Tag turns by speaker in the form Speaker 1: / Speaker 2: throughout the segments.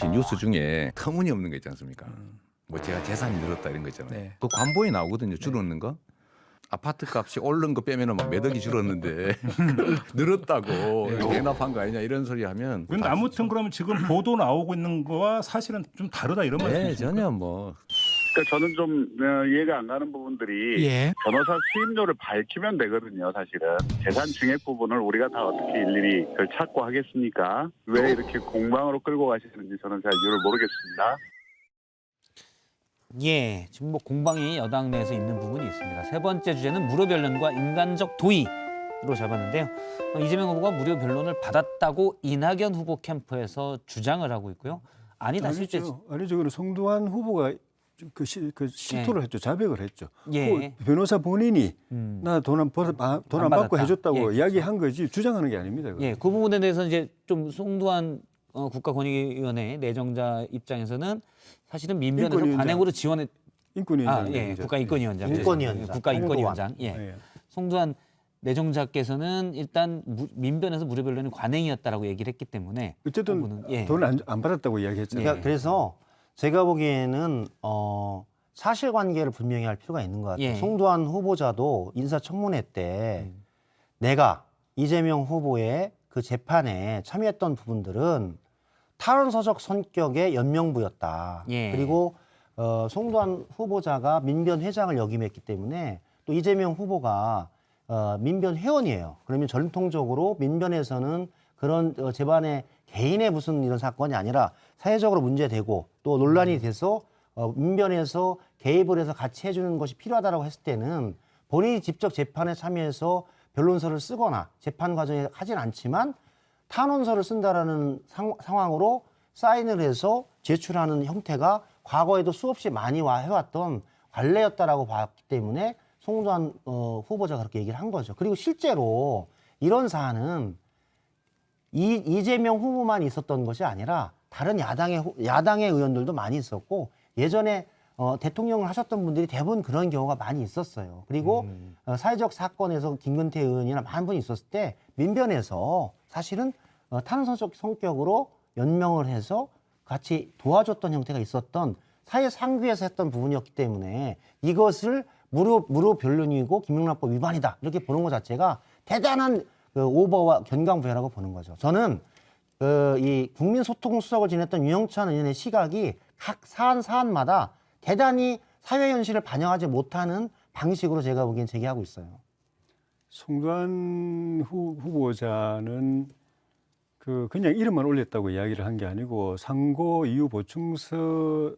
Speaker 1: 혹시 뉴스 중에 터무니없는 거 있지 않습니까? 뭐 제가 재산이 늘었다 이런 거 있잖아요.
Speaker 2: 네.
Speaker 1: 그 관보에 나오거든요. 줄었는 거. 아파트 값이 오른 거 빼면은 막 몇 억이 줄었는데 그걸 늘었다고 대납한 거 아니냐 이런 소리 하면
Speaker 3: 근데 아무튼 그러면 지금 보도 나오고 있는 거와 사실은 좀 다르다 이런
Speaker 1: 네,
Speaker 3: 말씀이십니까?
Speaker 1: 전혀 뭐
Speaker 4: 그러니까 저는 좀 이해가 안 가는 부분들이
Speaker 2: 예.
Speaker 4: 변호사 수임료를 밝히면 되거든요. 사실은 재산 증액 부분을 우리가 다 어떻게 일일이 그걸 찾고 하겠습니까? 왜 이렇게 공방으로 끌고 가시는지 저는 잘 이유를 모르겠습니다.
Speaker 5: 예, 지금 뭐 공방이 여당 내에서 있는 부분이 있습니다. 세 번째 주제는 무료 변론과 인간적 도의로 잡았는데요. 이재명 후보가 무료 변론을 받았다고 이낙연 후보 캠프에서 주장을 하고 있고요. 아니다, 실제
Speaker 2: 아니죠. 그는 송두환 후보가 그 시토를 했죠. 자백을 했죠.
Speaker 5: 예.
Speaker 2: 그 변호사 본인이 나 돈 안
Speaker 5: 안
Speaker 2: 받고
Speaker 5: 받았다.
Speaker 2: 해줬다고
Speaker 5: 예.
Speaker 2: 이야기한 거지 주장하는 게 아닙니다. 그건.
Speaker 5: 예, 그 부분에 대해서 이제 좀 송두환 국가권익위원회 내정자 입장에서는 사실은 민변에서
Speaker 2: 인권위원장.
Speaker 5: 관행으로 지원했.
Speaker 2: 인권위원장.
Speaker 5: 예, 국가인권위원장.
Speaker 6: 인권위원장.
Speaker 5: 국가인권위원장. 예.
Speaker 2: 예.
Speaker 5: 송두환 내정자께서는 일단 민변에서 무료 변론이 관행이었다라고 얘기를 했기 때문에
Speaker 2: 어쨌든
Speaker 5: 부분은, 예.
Speaker 2: 돈을 안 받았다고 이야기했잖아요.
Speaker 5: 예.
Speaker 6: 그래서 제가 보기에는 사실관계를 분명히 할 필요가 있는 것 같아요.
Speaker 5: 예.
Speaker 6: 송두환 후보자도 인사청문회 때 내가 이재명 후보의 그 재판에 참여했던 부분들은 탈원서적 성격의 연명부였다.
Speaker 5: 예.
Speaker 6: 그리고 송두환 후보자가 민변 회장을 역임했기 때문에 또 이재명 후보가 민변 회원이에요. 그러면 전통적으로 민변에서는 그런 재판에 개인의 무슨 이런 사건이 아니라 사회적으로 문제되고 또 논란이 돼서 민변에서 개입을 해서 같이 해주는 것이 필요하다고 했을 때는 본인이 직접 재판에 참여해서 변론서를 쓰거나 재판 과정에 하진 않지만 탄원서를 쓴다라는 상황으로 사인을 해서 제출하는 형태가 과거에도 수없이 많이 해왔던 관례였다라고 봤기 때문에 송두환 후보자가 그렇게 얘기를 한 거죠. 그리고 실제로 이런 사안은 이재명 후보만 있었던 것이 아니라 다른 야당의 의원들도 많이 있었고 예전에 대통령을 하셨던 분들이 대부분 그런 경우가 많이 있었어요. 그리고 사회적 사건에서 김근태 의원이나 많은 분이 있었을 때 민변에서 사실은 탄원서적 성격으로 연명을 해서 같이 도와줬던 형태가 있었던 사회 상규에서 했던 부분이었기 때문에 이것을 무료 변론이고 김영란법 위반이다 이렇게 보는 것 자체가 대단한 오버와 견강부회라고 보는 거죠. 저는 이 국민소통수석을 지냈던 유영찬 의원의 시각이 각 사안마다 대단히 사회 현실을 반영하지 못하는 방식으로 제가 보기엔 제기하고 있어요.
Speaker 2: 송두환 후보자는 그냥 이름만 올렸다고 이야기를 한 게 아니고 상고 이유 보충서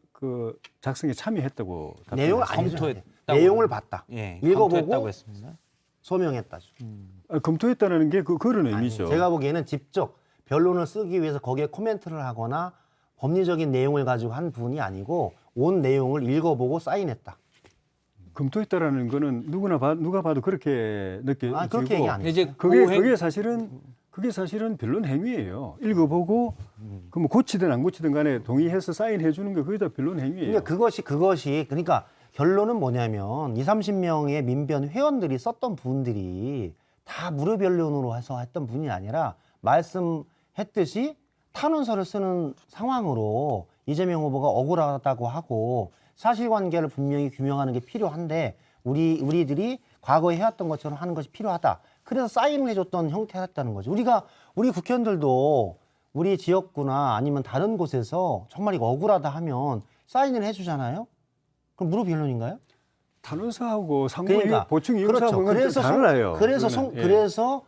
Speaker 2: 작성에 참여했다고
Speaker 6: 내용을
Speaker 2: 답변했습니다.
Speaker 6: 아니죠. 내용을 봤다.
Speaker 5: 예,
Speaker 6: 읽어보고
Speaker 5: 검토했다고 했습니다.
Speaker 6: 소명했다죠.
Speaker 2: 검토했다는 게 그런 의미죠.
Speaker 6: 제가 보기에는 직접 변론을 쓰기 위해서 거기에 코멘트를 하거나 법리적인 내용을 가지고 한 부분이 아니고 온 내용을 읽어보고 사인했다.
Speaker 2: 검토했다라는 거는 누가 봐도 그렇게 느껴지고
Speaker 6: 그렇게 얘기 안
Speaker 5: 근데
Speaker 6: 해요.
Speaker 5: 이제
Speaker 2: 그게 사실은 변론 행위예요. 읽어보고 그뭐 고치든 안 고치든 간에 동의해서 사인해 주는 게 그게 다 변론 행위예요.
Speaker 6: 그러니까 그것이 그러니까 결론은 뭐냐면 20-30명의 민변 회원들이 썼던 부분들이 다 무료 변론으로 해서 했던 부분이 아니라 말씀했듯이 탄원서를 쓰는 상황으로 이재명 후보가 억울하다고 하고 사실관계를 분명히 규명하는 게 필요한데 우리들이 과거에 해왔던 것처럼 하는 것이 필요하다. 그래서 사인을 해줬던 형태였다는 거죠. 우리 국회의원들도 우리 지역구나 아니면 다른 곳에서 정말 이거 억울하다 하면 사인을 해주잖아요. 그럼 무료 변론인가요?
Speaker 2: 탄원서하고 상고
Speaker 6: 그러니까,
Speaker 2: 보충
Speaker 6: 그렇죠.
Speaker 2: 이유서하고는 달라요.
Speaker 6: 그래서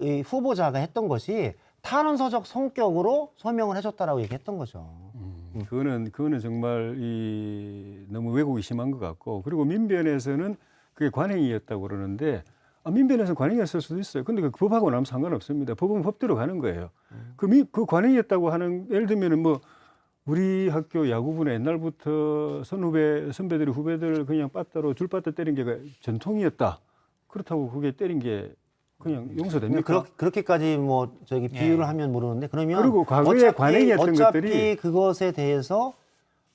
Speaker 6: 이 후보자가 했던 것이 탄원서적 성격으로 서명을 해줬다라고 얘기했던 거죠.
Speaker 2: 그거는 정말 너무 왜곡이 심한 것 같고 그리고 민변에서는 그게 관행이었다고 그러는데 민변에서는 관행이었을 수도 있어요. 근데 그 법하고는 아무 상관없습니다. 법은 법대로 가는 거예요. 그 관행이었다고 하는 예를 들면은 뭐 우리 학교 야구부는 옛날부터 선배들이 후배들 그냥 빠따로 줄빠따 때린 게 전통이었다. 그렇다고 그게 때린 게 그냥 용서됩니까?
Speaker 6: 그렇게까지 비유를 하면 모르는데 그러면
Speaker 2: 그리고 과거에 관행이었던 것들이
Speaker 6: 어차피 그것에 대해서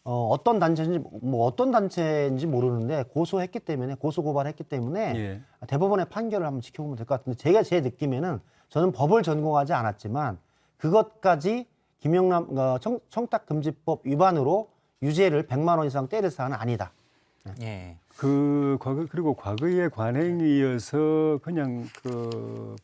Speaker 6: 어떤 단체인지 모르는데 고소 고발했기 때문에
Speaker 2: 예.
Speaker 6: 대법원의 판결을 한번 지켜보면 될 것 같은데 제 느낌에는 저는 법을 전공하지 않았지만 그것까지 김영남 청탁금지법 위반으로 유죄를 100만 원 이상 때릴 사안은 아니다.
Speaker 5: 예.
Speaker 2: 그리고 과거의 관행이어서 그냥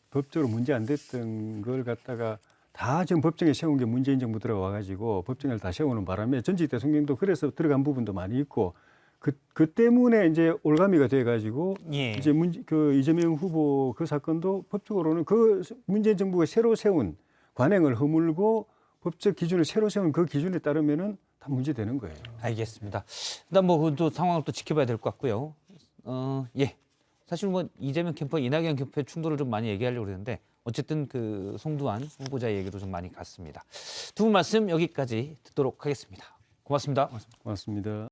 Speaker 2: 법적으로 문제 안 됐던 걸 갖다가 다 지금 법정에 세운 게 문재인 정부 들어와가지고 법정을 다 세우는 바람에 전직 대통령도 그래서 들어간 부분도 많이 있고 그 때문에 이제 올가미가 돼가지고
Speaker 5: 예.
Speaker 2: 이제 이재명 후보 그 사건도 법적으로는 그 문재인 정부가 새로 세운 관행을 허물고 법적 기준을 새로 세운 그 기준에 따르면은 다 문제되는 거예요.
Speaker 5: 알겠습니다. 일단 또 상황을 또 지켜봐야 될 것 같고요. 예. 사실 이재명 캠프와 이낙연 캠프의 충돌을 좀 많이 얘기하려고 그랬는데 어쨌든 송두환 후보자 얘기도 좀 많이 갔습니다. 두 분 말씀 여기까지 듣도록 하겠습니다. 고맙습니다.
Speaker 2: 고맙습니다.